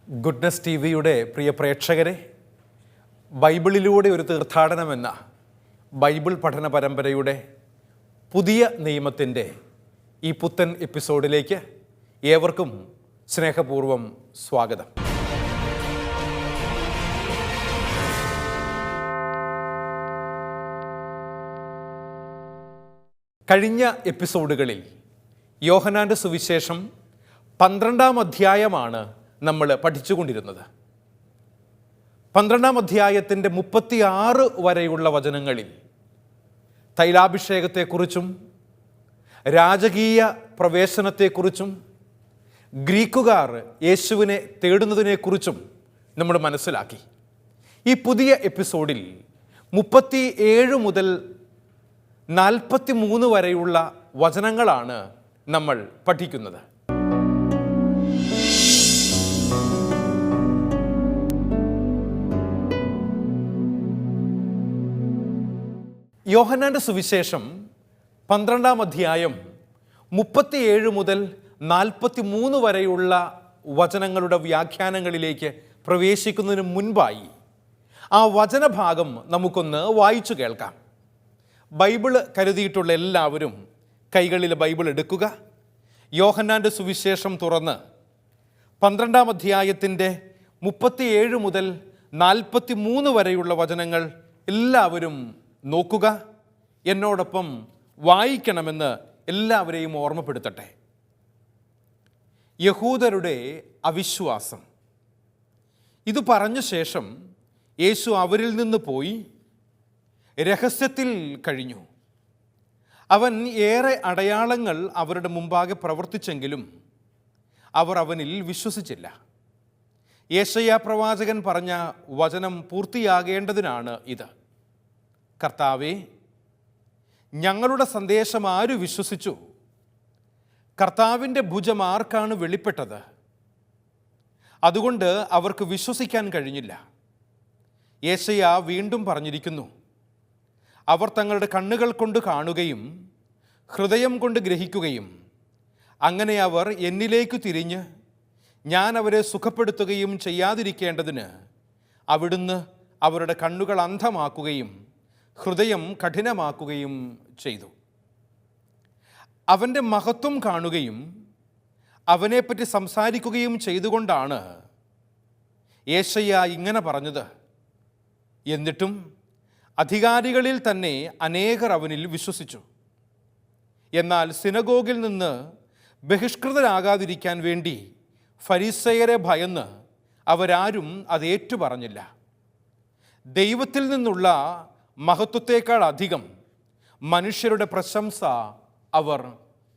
Goodness T വിയുടെ പ്രിയ പ്രേക്ഷകരെ, ബൈബിളിലൂടെ ഒരു തീർത്ഥാടനമെന്ന ബൈബിൾ പഠന പരമ്പരയുടെ പുതിയ നിയമത്തിൻ്റെ ഈ പുത്തൻ എപ്പിസോഡിലേക്ക് ഏവർക്കും സ്നേഹപൂർവ്വം സ്വാഗതം. കഴിഞ്ഞ എപ്പിസോഡുകളിൽ യോഹന്നാൻ്റെ സുവിശേഷം 12-ാം അധ്യായമാണ് നമ്മൾ പഠിച്ചുകൊണ്ടിരുന്നത്. 12-ാം അധ്യായത്തിൻ്റെ 36 വരെയുള്ള വചനങ്ങളിൽ തൈലാഭിഷേകത്തെക്കുറിച്ചും രാജകീയ പ്രവേശനത്തെക്കുറിച്ചും ഗ്രീക്കുകാർ യേശുവിനെ തേടുന്നതിനെക്കുറിച്ചും നമ്മൾ മനസ്സിലാക്കി. ഈ പുതിയ എപ്പിസോഡിൽ 37 മുതൽ 43 വരെയുള്ള വചനങ്ങളാണ് നമ്മൾ പഠിക്കുന്നത്. യോഹന്നാൻ്റെ സുവിശേഷം 12-ാം അധ്യായം 37 മുതൽ 43 വരെയുള്ള വചനങ്ങളുടെ വ്യാഖ്യാനങ്ങളിലേക്ക് പ്രവേശിക്കുന്നതിന് മുൻപായി ആ വചനഭാഗം നമുക്കൊന്ന് വായിച്ചു കേൾക്കാം. ബൈബിൾ കരുതിയിട്ടുള്ള എല്ലാവരും കൈകളിൽ ബൈബിൾ എടുക്കുക. യോഹന്നാൻ്റെ സുവിശേഷം തുറന്ന് 12-ാം അധ്യായത്തിൻ്റെ 37 മുതൽ 43 വരെയുള്ള വചനങ്ങൾ എല്ലാവരും നോക്കുക. എന്നോടൊപ്പം വായിക്കണമെന്ന് എല്ലാവരെയും ഓർമ്മപ്പെടുത്തട്ടെ. യഹൂദരുടെ അവിശ്വാസം. ഇത് പറഞ്ഞ ശേഷം യേശു അവരിൽ നിന്ന് പോയി രഹസ്യത്തിൽ കഴിഞ്ഞു. അവൻ ഏറെ അടയാളങ്ങൾ അവരുടെ മുമ്പാകെ പ്രവർത്തിച്ചെങ്കിലും അവർ അവനിൽ വിശ്വസിച്ചില്ല. യെശയ്യാ പ്രവാചകൻ പറഞ്ഞ വചനം പൂർത്തിയാകേണ്ടതിനാണ് ഇത്. കർത്താവേ, ഞങ്ങളുടെ സന്ദേശം ആര് വിശ്വസിച്ചു? കർത്താവിൻ്റെ ഭുജം ആർക്കാണ് വെളിപ്പെട്ടത്? അതുകൊണ്ട് അവർക്ക് വിശ്വസിക്കാൻ കഴിഞ്ഞില്ല. യെശയ്യാ വീണ്ടും പറഞ്ഞിരിക്കുന്നു, അവർ തങ്ങളുടെ കണ്ണുകൾ കൊണ്ട് കാണുകയും ഹൃദയം കൊണ്ട് ഗ്രഹിക്കുകയും അങ്ങനെ അവർ എന്നിലേക്ക് തിരിഞ്ഞ് ഞാൻ അവരെ സുഖപ്പെടുത്തുകയും ചെയ്യാതിരിക്കേണ്ടതിന് അവിടുന്ന് അവരുടെ കണ്ണുകൾ അന്ധമാക്കുകയും ഹൃദയം കഠിനമാക്കുകയും ചെയ്തു. അവൻ്റെ മഹത്വം കാണുകയും അവനെപ്പറ്റി സംസാരിക്കുകയും ചെയ്തുകൊണ്ടാണ് യെശയ്യാ ഇങ്ങനെ പറഞ്ഞത്. എന്നിട്ടും അധികാരികളിൽ തന്നെ അനേകർ അവനിൽ വിശ്വസിച്ചു. എന്നാൽ സിനഗോഗിൽ നിന്ന് ബഹിഷ്കൃതരാകാതിരിക്കാൻ വേണ്ടി ഫരിസയരെ ഭയന്ന് അവരാരും അത് ഏറ്റുപറഞ്ഞില്ല. ദൈവത്തിൽ നിന്നുള്ള മഹത്വത്തേക്കാൾ അധികം മനുഷ്യരുടെ പ്രശംസ അവർ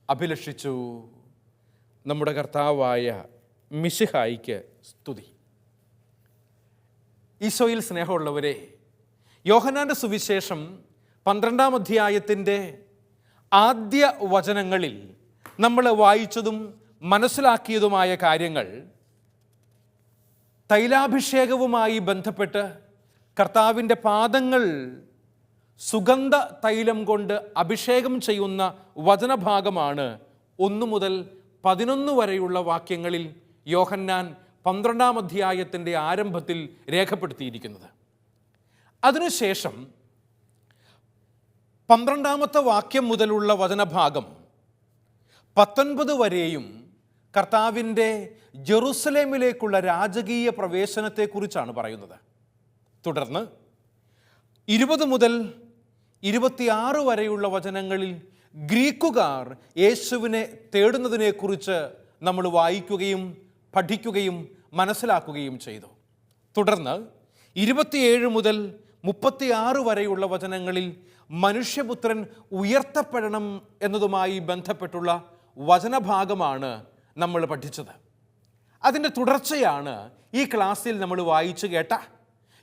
അഭിലഷിച്ചു. നമ്മുടെ കർത്താവായ മിശിഹായിക്ക് സ്തുതി. ഈശോയിൽ സ്നേഹമുള്ളവരെ, യോഹന്നാൻ്റെ സുവിശേഷം 12-ാം അധ്യായത്തിൻ്റെ ആദ്യ വചനങ്ങളിൽ നമ്മൾ വായിച്ചതും മനസ്സിലാക്കിയതുമായ കാര്യങ്ങൾ തൈലാഭിഷേകവുമായി ബന്ധപ്പെട്ട് കർത്താവിൻ്റെ പാദങ്ങൾ സുഗന്ധ തൈലം കൊണ്ട് അഭിഷേകം ചെയ്യുന്ന വചനഭാഗമാണ് 1 മുതൽ 11 വരെയുള്ള വാക്യങ്ങളിൽ യോഹന്നാൻ 12-ാം അധ്യായത്തിൻ്റെ ആരംഭത്തിൽ രേഖപ്പെടുത്തിയിരിക്കുന്നത്. അതിനുശേഷം 12-ാമത്തെ വാക്യം മുതലുള്ള വചനഭാഗം 19 വരെയും കർത്താവിൻ്റെ ജെറുസലേമിലേക്കുള്ള രാജകീയ പ്രവേശനത്തെക്കുറിച്ചാണ് പറയുന്നത്. തുടർന്ന് 20 മുതൽ 26 വരെയുള്ള വചനങ്ങളിൽ ഗ്രീക്കുകാർ യേശുവിനെ തേടുന്നതിനെക്കുറിച്ച് നമ്മൾ വായിക്കുകയും പഠിക്കുകയും മനസ്സിലാക്കുകയും ചെയ്തു. തുടർന്ന് 27 മുതൽ 36 വരെയുള്ള വചനങ്ങളിൽ മനുഷ്യപുത്രൻ ഉയർത്തപ്പെടണം എന്നതുമായി ബന്ധപ്പെട്ടുള്ള വചനഭാഗമാണ് നമ്മൾ പഠിച്ചത്. അതിൻ്റെ തുടർച്ചയാണ് ഈ ക്ലാസ്സിൽ നമ്മൾ വായിച്ചു കേട്ട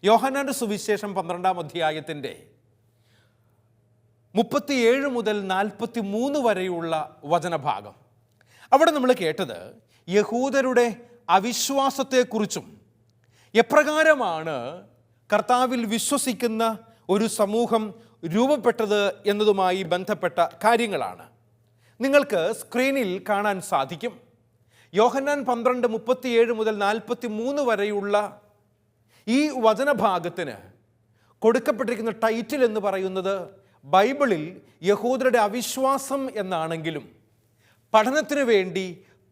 യോഹന്നാൻ്റെ സുവിശേഷം 12-ാം അധ്യായത്തിൻ്റെ 37 മുതൽ 43 വരെയുള്ള വചനഭാഗം. അവിടെ നമ്മൾ കേട്ടത് യഹൂദരുടെ അവിശ്വാസത്തെക്കുറിച്ചും എപ്രകാരമാണ് കർത്താവിൽ വിശ്വസിക്കുന്ന ഒരു സമൂഹം രൂപപ്പെട്ടത് എന്നതുമായി ബന്ധപ്പെട്ട കാര്യങ്ങളാണ്. നിങ്ങൾക്ക് സ്ക്രീനിൽ കാണാൻ സാധിക്കും. യോഹന്നാൻ 12:37 മുതൽ 43 വരെയുള്ള ഈ വചനഭാഗത്തിന് കൊടുക്കപ്പെട്ടിരിക്കുന്ന ടൈറ്റിൽ എന്ന് പറയുന്നത് ബൈബിളിൽ യഹൂദരുടെ അവിശ്വാസം എന്നാണെങ്കിലും പഠനത്തിന് വേണ്ടി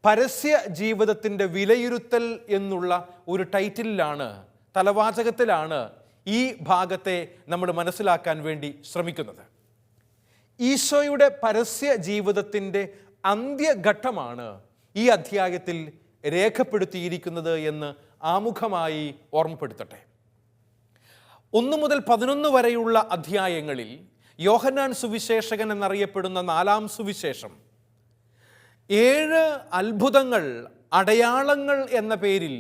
പരസ്യ ജീവിതത്തിൻ്റെ വിലയിരുത്തൽ എന്നുള്ള ഒരു ടൈറ്റിലാണ്, തലവാചകത്തിലാണ് ഈ ഭാഗത്തെ നമ്മൾ മനസ്സിലാക്കാൻ വേണ്ടി ശ്രമിക്കുന്നത്. ഈശോയുടെ പരസ്യ ജീവിതത്തിൻ്റെ അന്ത്യഘട്ടമാണ് ഈ അധ്യായത്തിൽ രേഖപ്പെടുത്തിയിരിക്കുന്നത് എന്ന് ആമുഖമായി ഓർമ്മപ്പെടുത്തട്ടെ. 1 മുതൽ 11 വരെയുള്ള അധ്യായങ്ങളിൽ യോഹന്നാൻ സുവിശേഷകൻ എന്നറിയപ്പെടുന്ന 4-ാം സുവിശേഷം 7 അത്ഭുതങ്ങൾ, അടയാളങ്ങൾ എന്ന പേരിൽ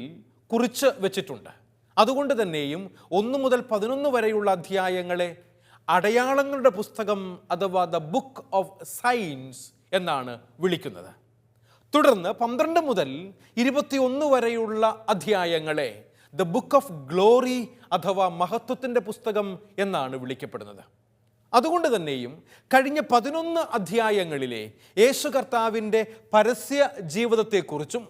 കുറിച്ച് വച്ചിട്ടുണ്ട്. അതുകൊണ്ട് തന്നെയും 1 മുതൽ 11 വരെയുള്ള അധ്യായങ്ങളെ അടയാളങ്ങളുടെ പുസ്തകം അഥവാ ദ ബുക്ക് ഓഫ് സയൻസ് എന്നാണ് വിളിക്കുന്നത്. തുടർന്ന് 12 മുതൽ 21 വരെയുള്ള അധ്യായങ്ങളെ ദ ബുക്ക് ഓഫ് ഗ്ലോറി അഥവാ മഹത്വത്തിൻ്റെ പുസ്തകം എന്നാണ് വിളിക്കപ്പെടുന്നത്. അതുകൊണ്ട് തന്നെയും കഴിഞ്ഞ 11 അധ്യായങ്ങളിലെ യേശു കർത്താവിൻ്റെ പരസ്യ ജീവിതത്തെക്കുറിച്ചും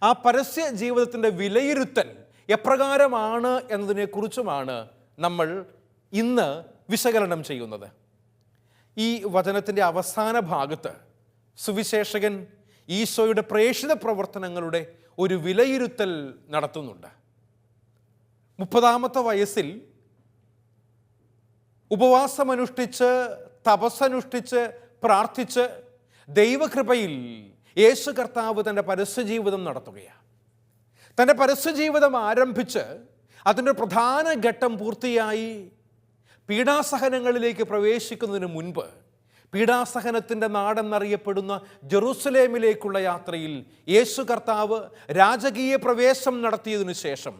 ആ പരസ്യ ജീവിതത്തിൻ്റെ വിലയിരുത്തൽ എപ്രകാരമാണ് എന്നതിനെക്കുറിച്ചുമാണ് നമ്മൾ ഇന്ന് വിശകലനം ചെയ്യുന്നത്. ഈ വചനത്തിൻ്റെ അവസാന ഭാഗത്ത് സുവിശേഷകൻ ഈശോയുടെ പ്രേക്ഷിത പ്രവർത്തനങ്ങളുടെ ഒരു വിലയിരുത്തൽ നടത്തുന്നുണ്ട്. 30-ാമത്തെ വയസ്സിൽ ഉപവാസമനുഷ്ഠിച്ച്, തപസ്സനുഷ്ഠിച്ച്, പ്രാർത്ഥിച്ച് ദൈവകൃപയിൽ യേശു കർത്താവ് തൻ്റെ പരസ്യജീവിതം നടത്തുകയാണ്. തൻ്റെ പരസ്യജീവിതം ആരംഭിച്ച് അതിൻ്റെ പ്രധാന ഘട്ടം പൂർത്തിയായി പീഡാസഹനങ്ങളിലേക്ക് പ്രവേശിക്കുന്നതിന് മുൻപ് പീഡാസഹനത്തിൻ്റെ നാടെന്നറിയപ്പെടുന്ന ജെറൂസലേമിലേക്കുള്ള യാത്രയിൽ യേശു കർത്താവ് രാജകീയ പ്രവേശം നടത്തിയതിനു ശേഷം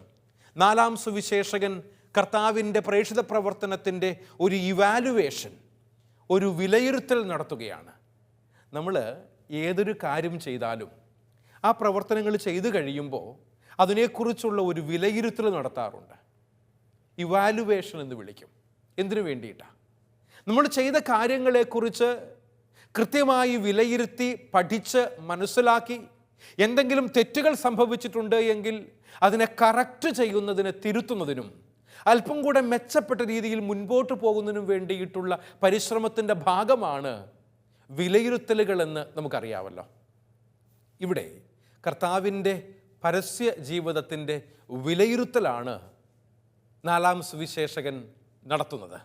4-ാം സുവിശേഷകൻ കർത്താവിൻ്റെ പ്രേക്ഷിത പ്രവർത്തനത്തിൻ്റെ ഒരു ഇവാലുവേഷൻ, ഒരു വിലയിരുത്തൽ നടത്തുകയാണ്. നമ്മൾ ഏതൊരു കാര്യം ചെയ്താലും ആ പ്രവർത്തനങ്ങൾ ചെയ്തു കഴിയുമ്പോൾ അതിനെക്കുറിച്ചുള്ള ഒരു വിലയിരുത്തൽ നടത്താറുണ്ട്. ഇവാലുവേഷൻ എന്ന് വിളിക്കും. എന്തിനു വേണ്ടിയിട്ടാണ്? നമ്മൾ ചെയ്ത കാര്യങ്ങളെക്കുറിച്ച് കൃത്യമായി വിലയിരുത്തി പഠിച്ച് മനസ്സിലാക്കി എന്തെങ്കിലും തെറ്റുകൾ സംഭവിച്ചിട്ടുണ്ട് എങ്കിൽ അതിനെ കറക്റ്റ് ചെയ്യുന്നതിന്, തിരുത്തുന്നതിനും അല്പം കൂടെ മെച്ചപ്പെട്ട രീതിയിൽ മുൻപോട്ട് പോകുന്നതിനും വേണ്ടിയിട്ടുള്ള പരിശ്രമത്തിൻ്റെ ഭാഗമാണ് വിലയിരുത്തലുകളെന്ന് നമുക്കറിയാമല്ലോ. ഇവിടെ കർത്താവിൻ്റെ പരസ്യ ജീവിതത്തിൻ്റെ വിലയിരുത്തലാണ് 4-ാം സുവിശേഷകൻ നടത്തുന്നത്.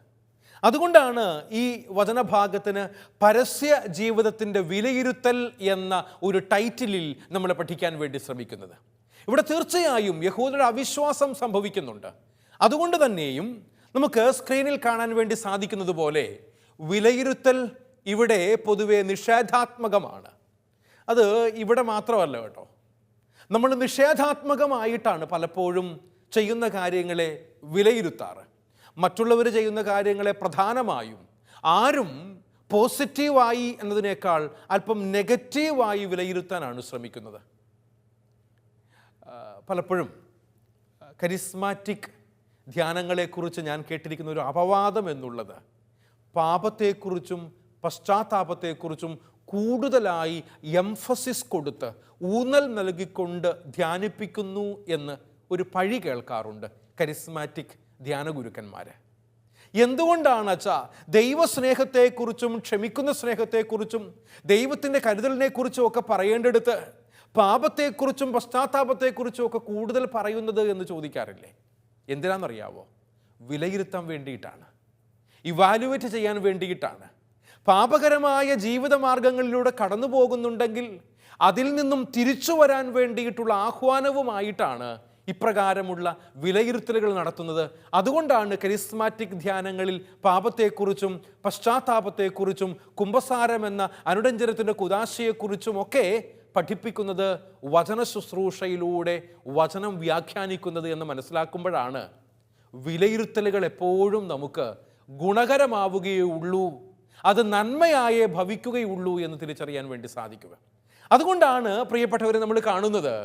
അതുകൊണ്ടാണ് ഈ വചനഭാഗത്തിന് പരസ്യ ജീവിതത്തിൻ്റെ വിലയിരുത്തൽ എന്ന ഒരു ടൈറ്റിലിൽ നമ്മൾ പഠിക്കാൻ വേണ്ടി ശ്രമിക്കുന്നത്. ഇവിടെ തീർച്ചയായും യഹൂദരുടെ അവിശ്വാസം സംഭവിക്കുന്നുണ്ട്. അതുകൊണ്ട് തന്നെയും നമുക്ക് സ്ക്രീനിൽ കാണാൻ വേണ്ടി സാധിക്കുന്നത് പോലെ വിലയിരുത്തൽ ഇവിടെ പൊതുവെ നിഷേധാത്മകമാണ്. അത് ഇവിടെ മാത്രമല്ല കേട്ടോ. നമ്മൾ നിഷേധാത്മകമായിട്ടാണ് പലപ്പോഴും ചെയ്യുന്ന കാര്യങ്ങളെ വിലയിരുത്താറ്. മറ്റുള്ളവർ ചെയ്യുന്ന കാര്യങ്ങളെ പ്രധാനമായും ആരും പോസിറ്റീവായി എന്നതിനേക്കാൾ അല്പം നെഗറ്റീവായി വിലയിരുത്താനാണ് ശ്രമിക്കുന്നത്. പലപ്പോഴും കരിസ്മാറ്റിക് ധ്യാനങ്ങളെക്കുറിച്ച് ഞാൻ കേട്ടിരിക്കുന്ന ഒരു അപവാദം എന്നുള്ളത് പാപത്തെക്കുറിച്ചും പശ്ചാത്താപത്തെക്കുറിച്ചും കൂടുതലായി എംഫസിസ് കൊടുത്ത് ഊന്നൽ നൽകിക്കൊണ്ട് ധ്യാനിപ്പിക്കുന്നു എന്ന് ഒരു പഴി കേൾക്കാറുണ്ട് കരിസ്മാറ്റിക് ധ്യാന ഗുരുക്കന്മാർ. എന്തുകൊണ്ടാണ് അച്ഛാ ദൈവസ്നേഹത്തെക്കുറിച്ചും ക്ഷമിക്കുന്ന സ്നേഹത്തെക്കുറിച്ചും ദൈവത്തിൻ്റെ കരുതലിനെക്കുറിച്ചും ഒക്കെ പറയേണ്ടടുത്ത് പാപത്തെക്കുറിച്ചും പശ്ചാത്താപത്തെക്കുറിച്ചും ഒക്കെ കൂടുതൽ പറയുന്നത് എന്ന് ചോദിക്കാറില്ലേ? എന്തിനാണെന്നറിയാവോ? വിലയിരുത്താൻ വേണ്ടിയിട്ടാണ്, ഇവാലുവേറ്റ് ചെയ്യാൻ വേണ്ടിയിട്ടാണ്. പാപകരമായ ജീവിതമാർഗങ്ങളിലൂടെ കടന്നു പോകുന്നുണ്ടെങ്കിൽ അതിൽ നിന്നും തിരിച്ചു വരാൻ വേണ്ടിയിട്ടുള്ള ആഹ്വാനവുമായിട്ടാണ് ഇപ്രകാരമുള്ള വിലയിരുത്തലുകൾ നടത്തുന്നത്. അതുകൊണ്ടാണ് കരിസ്മാറ്റിക് ധ്യാനങ്ങളിൽ പാപത്തെക്കുറിച്ചും പശ്ചാത്താപത്തെക്കുറിച്ചും കുംഭസാരം എന്ന അനുരഞ്ജനത്തിൻ്റെ കുദാശയെക്കുറിച്ചുമൊക്കെ പഠിപ്പിക്കുന്നത്, വചന ശുശ്രൂഷയിലൂടെ വചനം വ്യാഖ്യാനിക്കുന്നത് എന്ന് മനസ്സിലാക്കുമ്പോഴാണ് വിലയിരുത്തലുകൾ എപ്പോഴും നമുക്ക് ഗുണകരമാവുകയുള്ളൂ, അത് നന്മയായേ ഭവിക്കുകയുള്ളൂ എന്ന് തിരിച്ചറിയാൻ വേണ്ടി സാധിക്കുക. അതുകൊണ്ടാണ് പ്രിയപ്പെട്ടവരെ നമ്മൾ കാണുന്നത്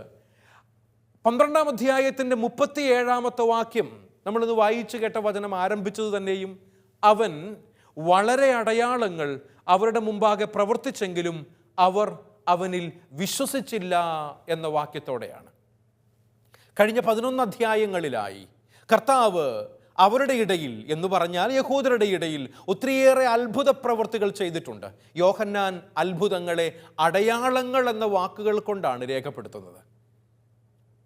12-ാം അധ്യായത്തിൻ്റെ 37-ാമത്തെ വാക്യം നമ്മളിന്ന് വായിച്ചു കേട്ട വചനം ആരംഭിച്ചത് തന്നെയും അവൻ വളരെ അടയാളങ്ങൾ അവരുടെ മുമ്പാകെ പ്രവർത്തിച്ചെങ്കിലും അവർ അവനിൽ വിശ്വസിച്ചില്ല എന്ന വാക്യത്തോടെയാണ്. കഴിഞ്ഞ 11 അധ്യായങ്ങളിലായി കർത്താവ് അവരുടെ ഇടയിൽ എന്ന് പറഞ്ഞാൽ യഹൂദരുടെ ഇടയിൽ ഒത്തിരിയേറെ അത്ഭുത പ്രവൃത്തികൾ ചെയ്തിട്ടുണ്ട്. യോഹന്നാൻ അത്ഭുതങ്ങളെ അടയാളങ്ങൾ എന്ന വാക്കുകൾ കൊണ്ടാണ് രേഖപ്പെടുത്തുന്നത്.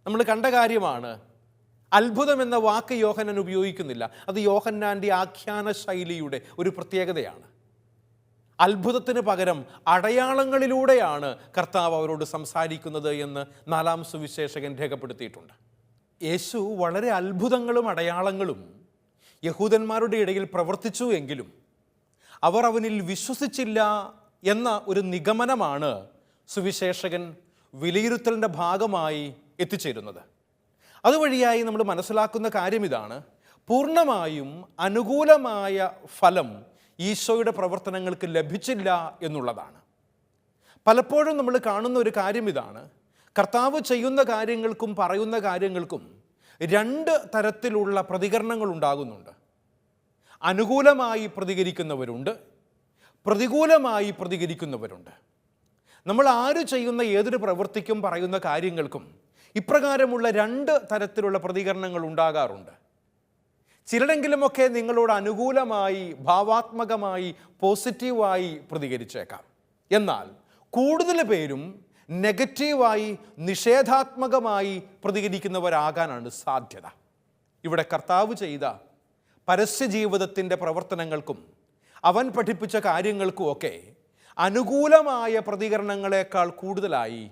നമ്മൾ കണ്ട കാര്യമാണ്. അത്ഭുതം എന്ന വാക്ക് യോഹന്നാൻ ഉപയോഗിക്കുന്നില്ല. അത് യോഹന്നാൻ്റെ ആഖ്യാന ശൈലിയുടെ ഒരു പ്രത്യേകതയാണ്. അത്ഭുതത്തിന് പകരം അടയാളങ്ങളിലൂടെയാണ് കർത്താവ് അവരോട് സംസാരിക്കുന്നത് എന്ന് 4-ാം സുവിശേഷകൻ രേഖപ്പെടുത്തിയിട്ടുണ്ട്. യേശു വളരെ അത്ഭുതങ്ങളും അടയാളങ്ങളും യഹൂദന്മാരുടെ ഇടയിൽ പ്രവർത്തിച്ചു എങ്കിലും അവർ അവനിൽ വിശ്വസിച്ചില്ല എന്ന ഒരു നിഗമനമാണ് സുവിശേഷകൻ വിലയിരുത്തലിൻ്റെ ഭാഗമായി എത്തിച്ചേരുന്നത്. അതുവഴിയായി നമ്മൾ മനസ്സിലാക്കുന്ന കാര്യം ഇതാണ്: പൂർണ്ണമായും അനുകൂലമായ ഫലം ഈശോയുടെ പ്രവർത്തനങ്ങൾക്ക് ലഭിച്ചില്ല എന്നുള്ളതാണ്. പലപ്പോഴും നമ്മൾ കാണുന്ന ഒരു കാര്യം ഇതാണ്: കർത്താവ് ചെയ്യുന്ന കാര്യങ്ങൾക്കും പറയുന്ന കാര്യങ്ങൾക്കും 2 തരത്തിലുള്ള പ്രതികരണങ്ങൾ ഉണ്ടാകുന്നുണ്ട്. അനുകൂലമായി പ്രതികരിക്കുന്നവരുണ്ട്, പ്രതികൂലമായി പ്രതികരിക്കുന്നവരുണ്ട്. നമ്മൾ ആര് ചെയ്യുന്ന ഏതൊരു പ്രവൃത്തിക്കും പറയുന്ന കാര്യങ്ങൾക്കും ഇപ്രകാരമുള്ള 2 തരത്തിലുള്ള പ്രതികരണങ്ങൾ ഉണ്ടാകാറുണ്ട്. ചിലരെങ്കിലുമൊക്കെ നിങ്ങളോട് അനുകൂലമായി, ഭാവാത്മകമായി, പോസിറ്റീവായി പ്രതികരിച്ചേക്കാം. എന്നാൽ കൂടുതൽ പേരും നെഗറ്റീവായി, നിഷേധാത്മകമായി പ്രതികരിക്കുന്നവരാകാനാണ് സാധ്യത. ഇവിടെ കർത്താവ് ചെയ്ത പരസ്യ ജീവിതത്തിൻ്റെ പ്രവർത്തനങ്ങൾക്കും അവൻ പഠിപ്പിച്ച കാര്യങ്ങൾക്കുമൊക്കെ അനുകൂലമായ പ്രതികരണങ്ങളെക്കാൾ കൂടുതലായി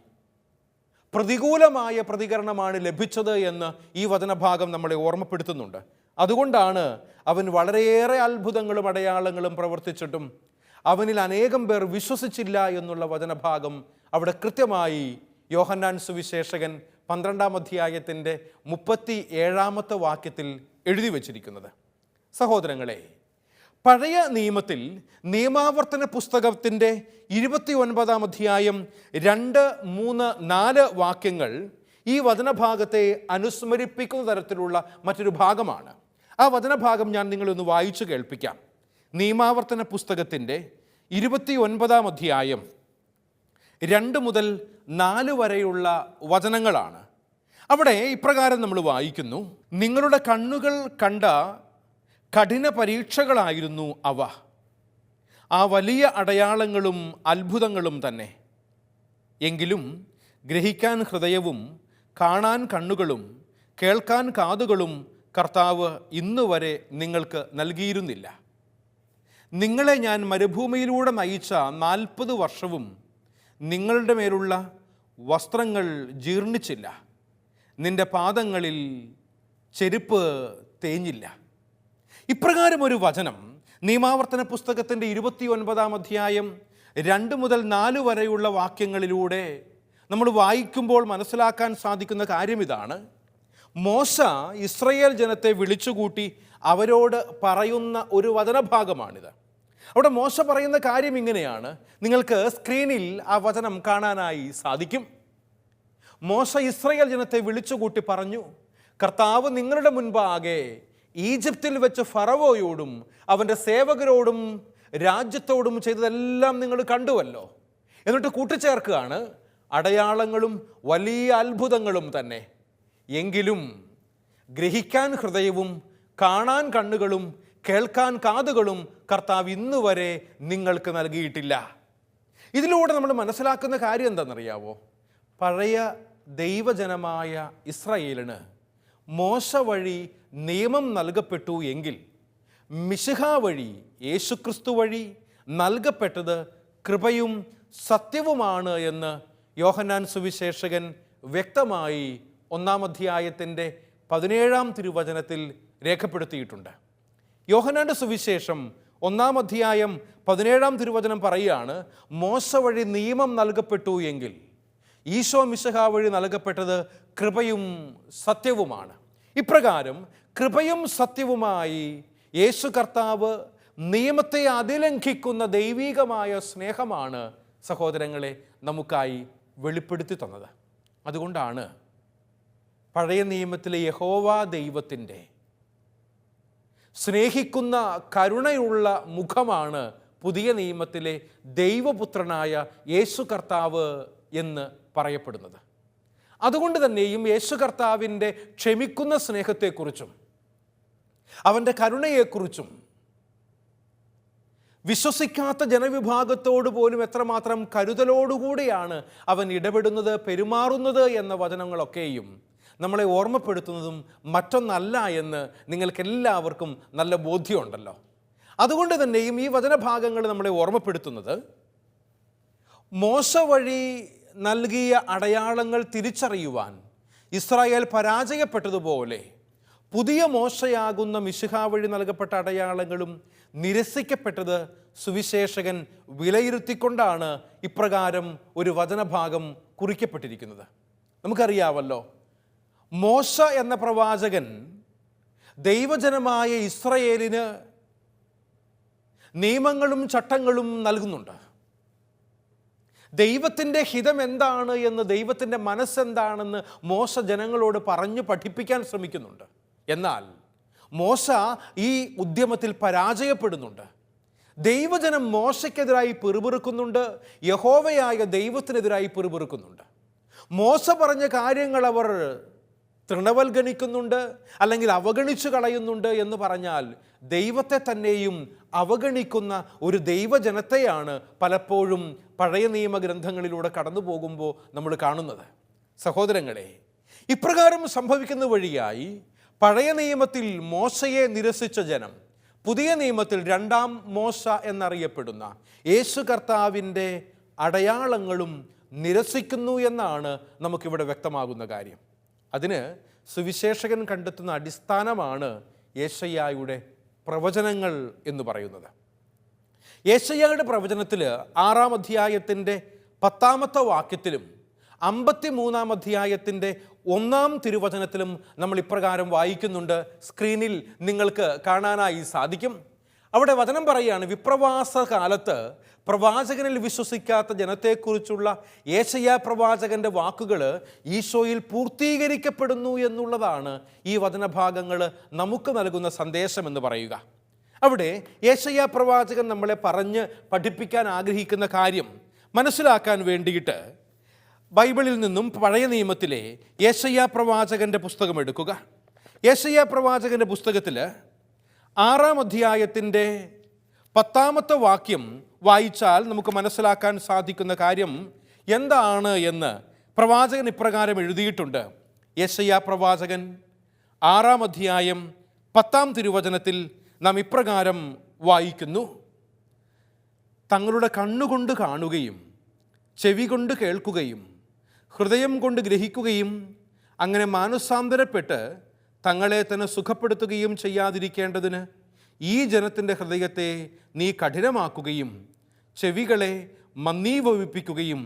പ്രതികൂലമായ പ്രതികരണമാണ് ലഭിച്ചത് എന്ന് ഈ വചനഭാഗം നമ്മളെ ഓർമ്മപ്പെടുത്തുന്നുണ്ട്. അതുകൊണ്ടാണ് അവൻ വളരെയേറെ അത്ഭുതങ്ങളും അടയാളങ്ങളും പ്രവർത്തിച്ചിട്ടും അവനിൽ അനേകം പേർ വിശ്വസിച്ചില്ല എന്നുള്ള വചനഭാഗം അവിടെ കൃത്യമായി യോഹന്നാൻ സുവിശേഷകൻ 12-ാം അധ്യായത്തിൻ്റെ 37-ാമത്തെ വാക്യത്തിൽ എഴുതി വച്ചിരിക്കുന്നത്. സഹോദരങ്ങളെ, പഴയ നിയമത്തിൽ നിയമാവർത്തന പുസ്തകത്തിൻ്റെ 29-ാം അധ്യായം 2, 3, 4 വാക്യങ്ങൾ ഈ വചനഭാഗത്തെ അനുസ്മരിപ്പിക്കുന്ന തരത്തിലുള്ള മറ്റൊരു ഭാഗമാണ്. ആ വചനഭാഗം ഞാൻ നിങ്ങളൊന്ന് വായിച്ചു കേൾപ്പിക്കാം. നിയമാവർത്തന പുസ്തകത്തിൻ്റെ 29-ാം അധ്യായം 2 മുതൽ 4 വരെയുള്ള വചനങ്ങളാണ്. അവിടെ ഇപ്രകാരം നമ്മൾ വായിക്കുന്നു: നിങ്ങളുടെ കണ്ണുകൾ കണ്ട കഠിന പരീക്ഷകളായിരുന്നു അവ, ആ വലിയ അടയാളങ്ങളും അത്ഭുതങ്ങളും തന്നെ. എങ്കിലും ഗ്രഹിക്കാൻ ഹൃദയവും കാണാൻ കണ്ണുകളും കേൾക്കാൻ കാതുകളും കർത്താവ് ഇന്നുവരെ നിങ്ങൾക്ക് നൽകിയിരുന്നില്ല. നിങ്ങളെ ഞാൻ മരുഭൂമിയിലൂടെ നയിച്ച 40 വർഷവും നിങ്ങളുടെ മേലുള്ള വസ്ത്രങ്ങൾ ജീർണിച്ചില്ല, നിന്റെ പാദങ്ങളിൽ ചെരുപ്പ് തേഞ്ഞില്ല. ഇപ്രകാരം ഒരു വചനം നിയമാവർത്തന പുസ്തകത്തിൻ്റെ 29-ാം അധ്യായം 2 മുതൽ 4 വരെയുള്ള വാക്യങ്ങളിലൂടെ നമ്മൾ വായിക്കുമ്പോൾ മനസ്സിലാക്കാൻ സാധിക്കുന്ന കാര്യം ഇതാണ്: മോശ ഇസ്രയേൽ ജനത്തെ വിളിച്ചുകൂട്ടി അവരോട് പറയുന്ന ഒരു വചനഭാഗമാണിത്. അവിടെ മോശ പറയുന്ന കാര്യം ഇങ്ങനെയാണ്. നിങ്ങൾക്ക് സ്ക്രീനിൽ ആ വചനം കാണാനായി സാധിക്കും. മോശ ഇസ്രയേൽ ജനത്തെ വിളിച്ചുകൂട്ടി പറഞ്ഞു, കർത്താവ് നിങ്ങളുടെ മുൻപാകെ ഈജിപ്തിൽ വെച്ച് ഫറവോയോടും അവൻ്റെ സേവകരോടും രാജ്യത്തോടും ചെയ്തതെല്ലാം നിങ്ങൾ കണ്ടുവല്ലോ. എന്നിട്ട് കൂട്ടിച്ചേർക്കുകയാണ്, അടയാളങ്ങളും വലിയ അത്ഭുതങ്ങളും തന്നെ. എങ്കിലും ഗ്രഹിക്കാൻ ഹൃദയവും കാണാൻ കണ്ണുകളും കേൾക്കാൻ കാതുകളും കർത്താവ് ഇന്നുവരെ നിങ്ങൾക്ക് നൽകിയിട്ടില്ല. ഇതിലൂടെ നമ്മൾ മനസ്സിലാക്കുന്ന കാര്യം എന്താണെന്നറിയാവോ? പഴയ ദൈവജനമായ ഇസ്രായേലിന് മോശ വഴി നിയമം നൽകപ്പെട്ടു എങ്കിൽ മിശിഹ വഴി, യേശുക്രിസ്തു വഴി നൽകപ്പെട്ടത് കൃപയും സത്യവുമാണ് എന്ന് യോഹന്നാൻ സുവിശേഷകൻ വ്യക്തമായി 1-ാം അധ്യായത്തിൻ്റെ 17-ാം തിരുവചനത്തിൽ രേഖപ്പെടുത്തിയിട്ടുണ്ട്. യോഹന്നാൻ്റെ സുവിശേഷം 1-ാം അധ്യായം 17-ാം തിരുവചനം പറയുകയാണ്, മോശ വഴി നിയമം നൽകപ്പെട്ടു എങ്കിൽ ഈശോ മിശിഹ വഴി നൽകപ്പെട്ടത് കൃപയും സത്യവുമാണ്. ഇപ്രകാരം കൃപയും സത്യവുമായി യേശു കർത്താവ് നിയമത്തെ അതിലംഘിക്കുന്ന ദൈവികമായ സ്നേഹമാണ് സഹോദരങ്ങളെ നമുക്കായി വെളിപ്പെടുത്തി തന്നത്. അതുകൊണ്ടാണ് പഴയ നിയമത്തിലെ യഹോവ ദൈവത്തിൻ്റെ സ്നേഹിക്കുന്ന കരുണയുള്ള മുഖമാണ് പുതിയ നിയമത്തിലെ ദൈവപുത്രനായ യേശു കർത്താവ് എന്ന് പറയപ്പെടുന്നത്. അതുകൊണ്ട് തന്നെയും യേശു കർത്താവിൻ്റെ ക്ഷമിക്കുന്ന സ്നേഹത്തെക്കുറിച്ചും അവൻ്റെ കരുണയെക്കുറിച്ചും വിശ്വസിക്കാത്ത ജനവിഭാഗത്തോട് പോലും എത്രമാത്രം കരുതലോടുകൂടിയാണ് അവൻ ഇടപെടുന്നത്, പെരുമാറുന്നത് എന്ന വചനങ്ങളൊക്കെയും നമ്മളെ ഓർമ്മപ്പെടുത്തുന്നതും മറ്റൊന്നല്ല എന്ന് നിങ്ങൾക്കെല്ലാവർക്കും നല്ല ബോധ്യമുണ്ടല്ലോ. അതുകൊണ്ട് തന്നെയും ഈ വചനഭാഗങ്ങൾ നമ്മളെ ഓർമ്മപ്പെടുത്തുന്നത് മോശ വഴി നൽകിയ അടയാളങ്ങൾ തിരിച്ചറിയുവാൻ ഇസ്രായേൽ പരാജയപ്പെട്ടതുപോലെ പുതിയ മോശയാകുന്ന മിശിഹ വഴി നൽകപ്പെട്ട അടയാളങ്ങളും നിരസിക്കപ്പെട്ടത് സുവിശേഷകൻ വിലയിരുത്തിക്കൊണ്ടാണ് ഇപ്രകാരം ഒരു വചനഭാഗം കുറിക്കപ്പെട്ടിരിക്കുന്നത്. നമുക്കറിയാമല്ലോ, മോശ എന്ന പ്രവാചകൻ ദൈവജനമായ ഇസ്രായേലിന് നിയമങ്ങളും ചട്ടങ്ങളും നൽകുന്നുണ്ട്. ദൈവത്തിൻ്റെ ഹിതം എന്താണ് എന്ന്, ദൈവത്തിൻ്റെ മനസ്സെന്താണെന്ന് മോശ ജനങ്ങളോട് പറഞ്ഞു പഠിപ്പിക്കാൻ ശ്രമിക്കുന്നുണ്ട്. എന്നാൽ മോശ ഈ ഉദ്യമത്തിൽ പരാജയപ്പെടുന്നുണ്ട്. ദൈവജനം മോശയ്ക്കെതിരായി പിറുപിറുക്കുന്നുണ്ട്, യഹോവയായ ദൈവത്തിനെതിരായി പിറുപിറുക്കുന്നുണ്ട്. മോശ പറഞ്ഞ കാര്യങ്ങൾ അവർ തൃണവൽഗണിക്കുന്നുണ്ട്, അല്ലെങ്കിൽ അവഗണിച്ചു കളയുന്നുണ്ട് എന്ന് പറഞ്ഞാൽ ദൈവത്തെ തന്നെയും അവഗണിക്കുന്ന ഒരു ദൈവജനത്തെയാണ് പലപ്പോഴും പഴയ നിയമഗ്രന്ഥങ്ങളിലൂടെ കടന്നു പോകുമ്പോൾ നമ്മൾ കാണുന്നത്. സഹോദരങ്ങളെ, ഇപ്രകാരം സംഭവിക്കുന്ന വഴിയായി പഴയ നിയമത്തിൽ മോശയെ നിരസിച്ച ജനം പുതിയ നിയമത്തിൽ രണ്ടാം മോശ എന്നറിയപ്പെടുന്ന യേശു കർത്താവിൻ്റെ അടയാളങ്ങളും നിരസിക്കുന്നു എന്നാണ് നമുക്കിവിടെ വ്യക്തമാകുന്ന കാര്യം. അതിന് സുവിശേഷകൻ കണ്ടെത്തുന്ന അടിസ്ഥാനമാണ് യേശയ്യായുടെ പ്രവചനങ്ങൾ എന്ന് പറയുന്നത്. യേശയ്യായുടെ പ്രവചനത്തിൽ 6-ാം അധ്യായത്തിൻ്റെ 10-ാമത്തെ വാക്യത്തിലും 53-ാം അധ്യായത്തിൻ്റെ 1-ാം തിരുവചനത്തിലും നമ്മൾ ഇപ്രകാരം വായിക്കുന്നുണ്ട്. സ്ക്രീനിൽ നിങ്ങൾക്ക് കാണാനായി സാധിക്കും. അവിടെ വചനം പറയുകയാണ്, വിപ്രവാസ കാലത്ത് പ്രവാചകനിൽ വിശ്വസിക്കാത്ത ജനത്തെക്കുറിച്ചുള്ള യേശയ്യാ പ്രവാചകൻ്റെ വാക്കുകൾ ഈശോയിൽ പൂർത്തീകരിക്കപ്പെടുന്നു എന്നുള്ളതാണ് ഈ വചനഭാഗങ്ങൾ നമുക്ക് നൽകുന്ന സന്ദേശം എന്ന് പറയുക. അവിടെ യേശയ്യാ പ്രവാചകൻ നമ്മളെ പറഞ്ഞ് പഠിപ്പിക്കാൻ ആഗ്രഹിക്കുന്ന കാര്യം മനസ്സിലാക്കാൻ വേണ്ടിയിട്ട് ബൈബിളിൽ നിന്നും പഴയ നിയമത്തിലെ യേശയ്യാ പ്രവാചകൻ്റെ പുസ്തകം എടുക്കുക. യേശയ്യാ പ്രവാചകൻ്റെ പുസ്തകത്തിൽ 6-ാം അധ്യായത്തിൻ്റെ 10-ാമത്തെ വാക്യം വായിച്ചാൽ നമുക്ക് മനസ്സിലാക്കാൻ സാധിക്കുന്ന കാര്യം എന്താണ് എന്ന് പ്രവാചകൻ ഇപ്രകാരം എഴുതിയിട്ടുണ്ട്. യെശയ്യാ പ്രവാചകൻ 6-ാം അധ്യായം 10-ാം തിരുവചനത്തിൽ നാം ഇപ്രകാരം വായിക്കുന്നു. തങ്ങളുടെ കണ്ണുകൊണ്ട് കാണുകയും ചെവി കൊണ്ട് കേൾക്കുകയും ഹൃദയം കൊണ്ട് ഗ്രഹിക്കുകയും അങ്ങനെ മാനസാന്തരപ്പെട്ട് തങ്ങളെ തന്നെ സുഖപ്പെടുത്തുകയും ചെയ്യാതിരിക്കേണ്ടതിന് ഈ ജനത്തിൻ്റെ ഹൃദയത്തെ നീ കഠിനമാക്കുകയും ചെവികളെ മന്ദീഭവിപ്പിക്കുകയും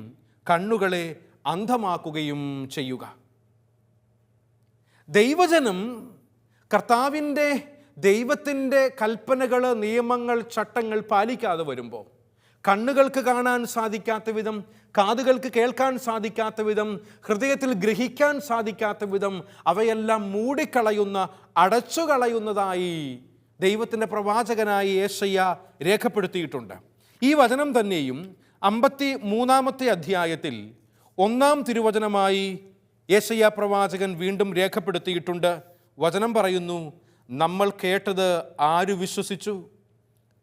കണ്ണുകളെ അന്ധമാക്കുകയും ചെയ്യുക. ദൈവജനം കർത്താവിൻ്റെ ദൈവത്തിൻ്റെ കൽപ്പനകൾ, നിയമങ്ങൾ, ചട്ടങ്ങൾ പാലിക്കാതെ വരുമ്പോൾ കണ്ണുകൾക്ക് കാണാൻ സാധിക്കാത്ത വിധം, കാതുകൾക്ക് കേൾക്കാൻ സാധിക്കാത്ത വിധം, ഹൃദയത്തിൽ ഗ്രഹിക്കാൻ സാധിക്കാത്ത വിധം അവയെല്ലാം മൂടിക്കളയുന്ന, അടച്ചുകളയുന്നതായി ദൈവത്തിൻ്റെ പ്രവാചകനായി യേശയ്യ രേഖപ്പെടുത്തിയിട്ടുണ്ട്. ഈ വചനം തന്നെയും 53-ാമത്തെ അധ്യായത്തിൽ 1-ാം തിരുവചനമായി യേശയ്യ പ്രവാചകൻ വീണ്ടും രേഖപ്പെടുത്തിയിട്ടുണ്ട്. വചനം പറയുന്നു, നമ്മൾ കേട്ടത് ആര് വിശ്വസിച്ചു?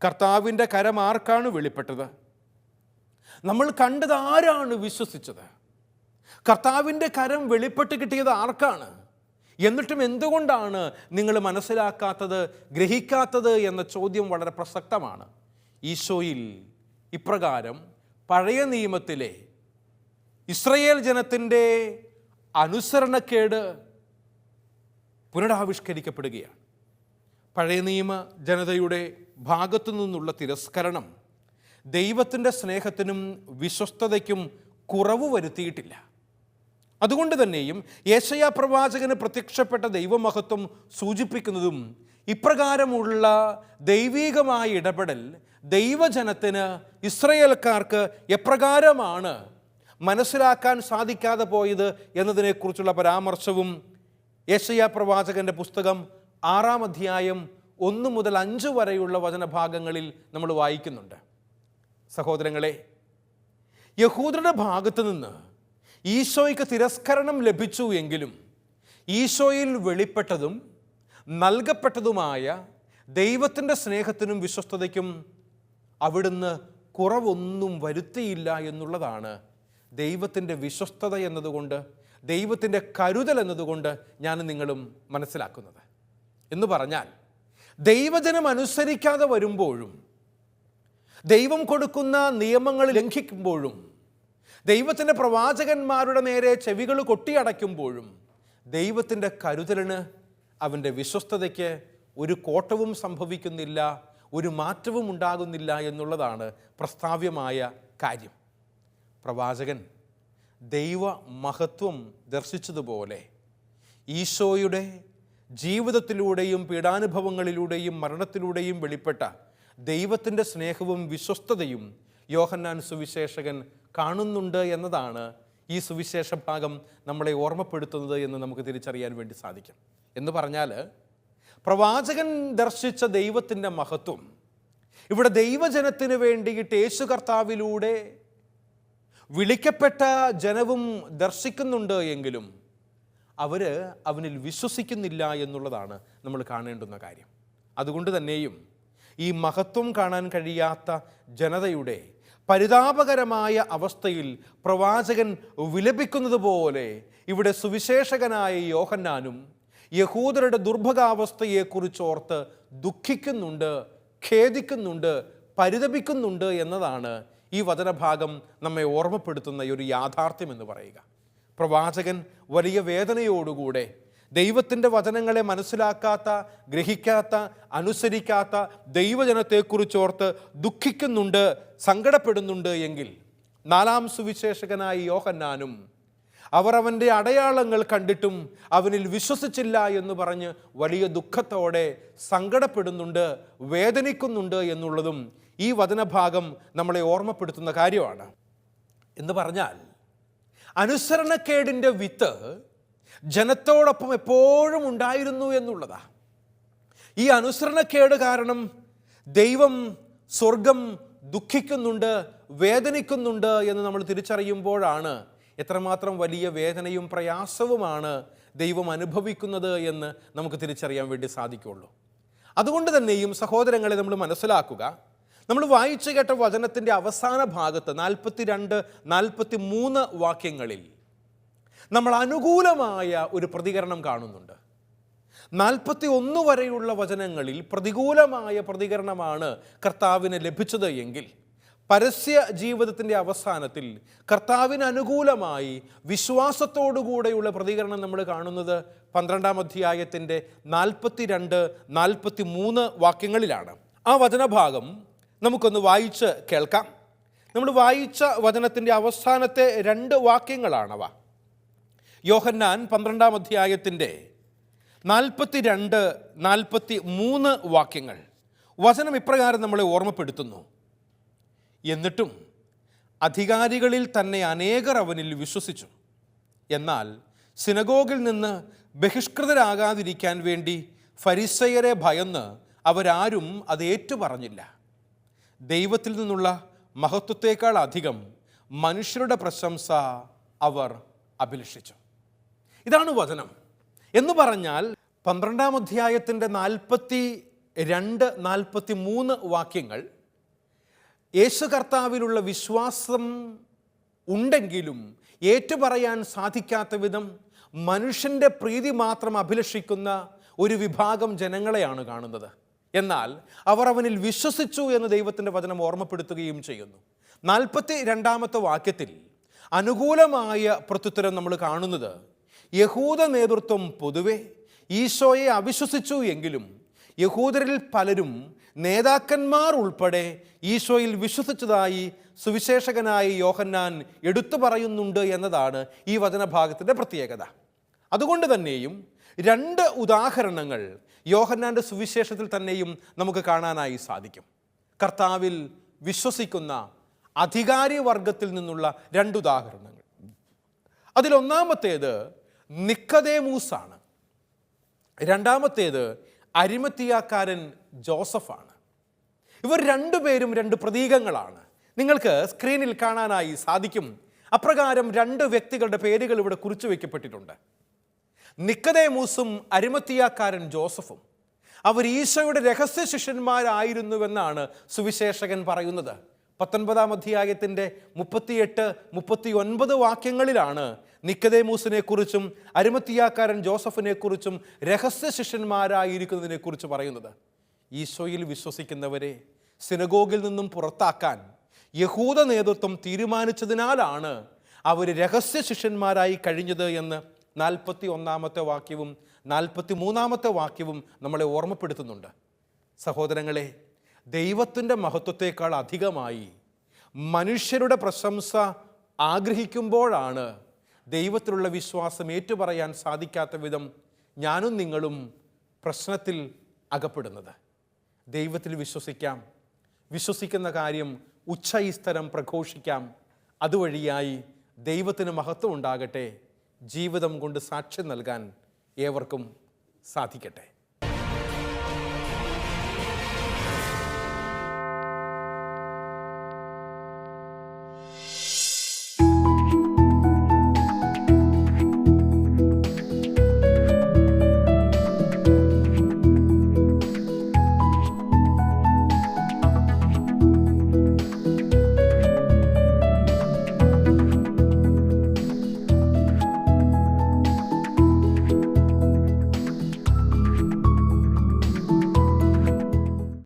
കർത്താവിൻ്റെ കരം ആർക്കാണ് വെളിപ്പെട്ടത്? നമ്മൾ കണ്ടത് ആരാണ് വിശ്വസിച്ചത്? കർത്താവിൻ്റെ കരം വെളിപ്പെട്ട് കിട്ടിയത് ആർക്കാണ്? എന്നിട്ടും എന്തുകൊണ്ടാണ് നിങ്ങൾ മനസ്സിലാക്കാത്തത്, ഗ്രഹിക്കാത്തത് എന്ന ചോദ്യം വളരെ പ്രസക്തമാണ്. ഈശോയിൽ ഇപ്രകാരം പഴയ നിയമത്തിലെ ഇസ്രായേൽ ജനത്തിൻ്റെ അനുസരണക്കേട് പുനരാവിഷ്കരിക്കപ്പെടുകയാണ്. പഴയ നിയമ ജനതയുടെ ഭാഗത്തു നിന്നുള്ള തിരസ്കരണം ദൈവത്തിൻ്റെ സ്നേഹത്തിനും വിശ്വസ്തതയ്ക്കും കുറവ് വരുത്തിയിട്ടില്ല. അതുകൊണ്ട് തന്നെയും യേശയ്യാ പ്രവാചകന് പ്രത്യക്ഷപ്പെട്ട ദൈവമഹത്വം സൂചിപ്പിക്കുന്നതും ഇപ്രകാരമുള്ള ദൈവീകമായ ഇടപെടൽ ദൈവജനത്തിന്, ഇസ്രായേൽക്കാർക്ക് എപ്രകാരമാണ് മനസ്സിലാക്കാൻ സാധിക്കാതെ പോയത് എന്നതിനെക്കുറിച്ചുള്ള പരാമർശവും യേശയ്യാ പ്രവാചകൻ്റെ പുസ്തകം 6-ാം അധ്യായം 1 മുതൽ 5 വരെയുള്ള വചനഭാഗങ്ങളിൽ നമ്മൾ വായിക്കുന്നുണ്ട്. സഹോദരങ്ങളെ, യഹൂദരുടെ ഭാഗത്ത് നിന്ന് ഈശോയ്ക്ക് തിരസ്കരണം ലഭിച്ചു എങ്കിലും ഈശോയിൽ വെളിപ്പെട്ടതും നൽകപ്പെട്ടതുമായ ദൈവത്തിൻ്റെ സ്നേഹത്തിനും വിശ്വസ്തതയ്ക്കും അവിടുന്ന് കുറവൊന്നും വരുത്തിയില്ല എന്നുള്ളതാണ് ദൈവത്തിൻ്റെ വിശ്വസ്തത എന്നതുകൊണ്ട്, ദൈവത്തിൻ്റെ കരുതൽ എന്നതുകൊണ്ട് ഞാൻ നിങ്ങളും മനസ്സിലാക്കുന്നത്. എന്ന് പറഞ്ഞാൽ, ദൈവജനം അനുസരിക്കാതെ വരുമ്പോഴും, ദൈവം കൊടുക്കുന്ന നിയമങ്ങൾ ലംഘിക്കുമ്പോഴും, ദൈവത്തിൻ്റെ പ്രവാചകന്മാരുടെ നേരെ ചെവികൾ കൊട്ടിയടയ്ക്കുമ്പോഴും ദൈവത്തിൻ്റെ കരുതലിന്, അവൻ്റെ വിശ്വസ്തതയ്ക്ക് ഒരു കോട്ടവും സംഭവിക്കുന്നില്ല, ഒരു മാറ്റവും ഉണ്ടാകുന്നില്ല എന്നുള്ളതാണ് പ്രസ്താവ്യമായ കാര്യം. പ്രവാചകൻ ദൈവ മഹത്വം ദർശിച്ചതുപോലെ ഈശോയുടെ ജീവിതത്തിലൂടെയും പീഡാനുഭവങ്ങളിലൂടെയും മരണത്തിലൂടെയും വെളിപ്പെട്ട ദൈവത്തിൻ്റെ സ്നേഹവും വിശ്വസ്തതയും യോഹന്നാൻ സുവിശേഷകൻ കാണുന്നുണ്ട് എന്നതാണ് ഈ സുവിശേഷ ഭാഗം നമ്മളെ ഓർമ്മപ്പെടുത്തുന്നത് എന്ന് നമുക്ക് തിരിച്ചറിയാൻ വേണ്ടി സാധിക്കും. എന്ന് പറഞ്ഞാൽ, പ്രവാചകൻ ദർശിച്ച ദൈവത്തിൻ്റെ മഹത്വം ഇവിടെ ദൈവജനത്തിന് വേണ്ടിയിട്ട് യേശു കർത്താവിലൂടെ വിളിക്കപ്പെട്ട ജനവും ദർശിക്കുന്നുണ്ട് എങ്കിലും അവനിൽ വിശ്വസിക്കുന്നില്ല എന്നുള്ളതാണ് നമ്മൾ കാണേണ്ടുന്ന കാര്യം. അതുകൊണ്ട് തന്നെയും ഈ മഹത്വം കാണാൻ കഴിയാത്ത ജനതയുടെ പരിതാപകരമായ അവസ്ഥയിൽ പ്രവാചകൻ വിലപിക്കുന്നത് പോലെ ഇവിടെ സുവിശേഷകനായ യോഹന്നാനും യഹൂദരുടെ ദുർഭകാവസ്ഥയെക്കുറിച്ചോർത്ത് ദുഃഖിക്കുന്നുണ്ട്, ഖേദിക്കുന്നുണ്ട്, പരിതപിക്കുന്നുണ്ട് എന്നതാണ് ഈ വചനഭാഗം നമ്മെ ഓർമ്മപ്പെടുത്തുന്ന ഒരു യാഥാർത്ഥ്യം എന്ന് പറയുക. പ്രവാചകൻ വലിയ വേദനയോടുകൂടെ ദൈവത്തിൻ്റെ വചനങ്ങളെ മനസ്സിലാക്കാത്ത, ഗ്രഹിക്കാത്ത, അനുസരിക്കാത്ത ദൈവജനത്തെക്കുറിച്ചോർത്ത് ദുഃഖിക്കുന്നുണ്ട്, സങ്കടപ്പെടുന്നുണ്ട് എങ്കിൽ നാലാം സുവിശേഷകനായ യോഹന്നാനും അവർ അവൻ്റെ അടയാളങ്ങൾ കണ്ടിട്ടും അവനിൽ വിശ്വസിച്ചില്ല എന്ന് പറഞ്ഞ് വലിയ ദുഃഖത്തോടെ സങ്കടപ്പെടുന്നുണ്ട്, വേദനിക്കുന്നുണ്ട് എന്നുള്ളതും ഈ വചനഭാഗം നമ്മളെ ഓർമ്മപ്പെടുത്തുന്ന കാര്യമാണ്. എന്ന് പറഞ്ഞാൽ, അനുസരണക്കേടിൻ്റെ വിത്ത് ജനത്തോടൊപ്പം എപ്പോഴും ഉണ്ടായിരുന്നു എന്നുള്ളതാണ്. ഈ അനുസരണക്കേട് കാരണം ദൈവം, സ്വർഗം ദുഃഖിക്കുന്നുണ്ട്, വേദനിക്കുന്നുണ്ട് എന്ന് നമ്മൾ തിരിച്ചറിയുമ്പോഴാണ് എത്രമാത്രം വലിയ വേദനയും പ്രയാസവുമാണ് ദൈവം അനുഭവിക്കുന്നത് എന്ന് നമുക്ക് തിരിച്ചറിയാൻ വേണ്ടി സാധിക്കുകയുള്ളൂ. അതുകൊണ്ട് തന്നെയും സഹോദരങ്ങളെ, നമ്മൾ മനസ്സിലാക്കുക, നമ്മൾ വായിച്ചു കേട്ട വചനത്തിൻ്റെ അവസാന ഭാഗത്ത് 42-43 വാക്യങ്ങളിൽ നമ്മൾ അനുകൂലമായ ഒരു പ്രതികരണം കാണുന്നുണ്ട്. 41 വരെയുള്ള വചനങ്ങളിൽ പ്രതികൂലമായ പ്രതികരണമാണ് കർത്താവിന് ലഭിച്ചത് എങ്കിൽ, പരസ്യ ജീവിതത്തിൻ്റെ അവസാനത്തിൽ കർത്താവിന് അനുകൂലമായി വിശ്വാസത്തോടുകൂടെയുള്ള പ്രതികരണം നമ്മൾ കാണുന്നത് 12-ാം അധ്യായത്തിൻ്റെ 42-43 വാക്യങ്ങളിലാണ്. ആ വചനഭാഗം നമുക്കൊന്ന് വായിച്ച് കേൾക്കാം. നമ്മൾ വായിച്ച വചനത്തിൻ്റെ അവസാനത്തെ 2 വാക്യങ്ങളാണവ. യോഹന്നാൻ 12-ാം അധ്യായത്തിൻ്റെ 42-43 വാക്യങ്ങൾ. വചനം ഇപ്രകാരം നമ്മളെ ഓർമ്മപ്പെടുത്തുന്നു: എന്നിട്ടും അധികാരികളിൽ തന്നെ അനേകർ അവനിൽ വിശ്വസിച്ചു. എന്നാൽ സിനഗോഗിൽ നിന്ന് ബഹിഷ്കൃതരാകാതിരിക്കാൻ വേണ്ടി ഫരിസയരെ ഭയന്ന് അവരാരും അത് ഏറ്റുപറഞ്ഞില്ല. ദൈവത്തിൽ നിന്നുള്ള മഹത്വത്തേക്കാൾ അധികം മനുഷ്യരുടെ പ്രശംസ അവർ അഭിലഷിച്ചു. ഇതാണ് വചനം. എന്ന് പറഞ്ഞാൽ 12-ാം അധ്യായത്തിൻ്റെ 42-43 വാക്യങ്ങൾ യേശു കർത്താവിലുള്ള വിശ്വാസം ഉണ്ടെങ്കിലും ഏറ്റുപറയാൻ സാധിക്കാത്ത വിധം മനുഷ്യൻ്റെ പ്രീതി മാത്രം അഭിലഷിക്കുന്ന ഒരു വിഭാഗം ജനങ്ങളെയാണ് കാണുന്നത്. എന്നാൽ അവർ അവനിൽ വിശ്വസിച്ചു എന്ന് ദൈവത്തിൻ്റെ വചനം ഓർമ്മപ്പെടുത്തുകയും ചെയ്യുന്നു. 42-ാമത്തെ വാക്യത്തിൽ അനുകൂലമായ പ്രത്യുത്തരം നമ്മൾ കാണുന്നത്, യഹൂദ നേതൃത്വം പൊതുവെ ഈശോയെ അവിശ്വസിച്ചു എങ്കിലും യഹൂദരിൽ പലരും, നേതാക്കന്മാർ ഉൾപ്പെടെ ഈശോയിൽ വിശ്വസിച്ചതായി സുവിശേഷകനായ യോഹന്നാൻ എടുത്തു പറയുന്നുണ്ട് എന്നതാണ് ഈ വചനഭാഗത്തിൻ്റെ പ്രത്യേകത. അതുകൊണ്ട് തന്നെയും 2 ഉദാഹരണങ്ങൾ യോഹന്നാൻ്റെ സുവിശേഷത്തിൽ തന്നെയും നമുക്ക് കാണാനായി സാധിക്കും. കർത്താവിൽ വിശ്വസിക്കുന്ന അധികാരി വർഗത്തിൽ നിന്നുള്ള 2 ഉദാഹരണങ്ങൾ. അതിലൊന്നാമത്തേത് നിക്കദേമൂസാണ്. രണ്ടാമത്തേത് അരിമത്തിയാക്കാരൻ ജോസഫാണ്. ഇവർ 2 പേരും 2 പ്രതീകങ്ങളാണ്. നിങ്ങൾക്ക് സ്ക്രീനിൽ കാണാനായി സാധിക്കും. അപ്രകാരം രണ്ട് വ്യക്തികളുടെ പേരുകൾ ഇവിടെ കുറിച്ചു വയ്ക്കപ്പെട്ടിട്ടുണ്ട്. നിക്കദേമൂസും അരിമത്തിയാക്കാരൻ ജോസഫും. അവർ ഈശോയുടെ രഹസ്യ ശിഷ്യന്മാരായിരുന്നുവെന്നാണ് സുവിശേഷകൻ പറയുന്നത്. 19-ാം അധ്യായത്തിൻ്റെ 38-39 വാക്യങ്ങളിലാണ് നിക്കദേമൂസിനെ കുറിച്ചും അരിമത്തിയാക്കാരൻ ജോസഫിനെ കുറിച്ചും രഹസ്യ ശിഷ്യന്മാരായിരിക്കുന്നതിനെ കുറിച്ച് പറയുന്നത്. ഈശോയിൽ വിശ്വസിക്കുന്നവരെ സിനഗോഗിൽ നിന്നും പുറത്താക്കാൻ യഹൂദ നേതൃത്വം തീരുമാനിച്ചതിനാലാണ് അവർ രഹസ്യ ശിഷ്യന്മാരായി കഴിഞ്ഞത് എന്ന് 41-ാമത്തെ വാക്യവും 43-ാമത്തെ വാക്യവും നമ്മളെ ഓർമ്മപ്പെടുത്തുന്നുണ്ട്. സഹോദരങ്ങളെ, ദൈവത്തിൻ്റെ മഹത്വത്തെക്കാൾ അധികമായി മനുഷ്യരുടെ പ്രശംസ ആഗ്രഹിക്കുമ്പോഴാണ് ദൈവത്തിലുള്ള വിശ്വാസം ഏറ്റുപറയാൻ സാധിക്കാത്ത വിധം ഞാനും നിങ്ങളും പ്രശ്നത്തിൽ അകപ്പെടുന്നത്. ദൈവത്തിൽ വിശ്വസിക്കാം, വിശ്വസിക്കുന്ന കാര്യം ഉച്ചൈസ്തരം പ്രഘോഷിക്കാം. അതുവഴിയായി ദൈവത്തിന് മഹത്വം ഉണ്ടാകട്ടെ. ജീവിതം കൊണ്ട് സാക്ഷ്യം നൽകാൻ ഏവർക്കും സാധിക്കട്ടെ.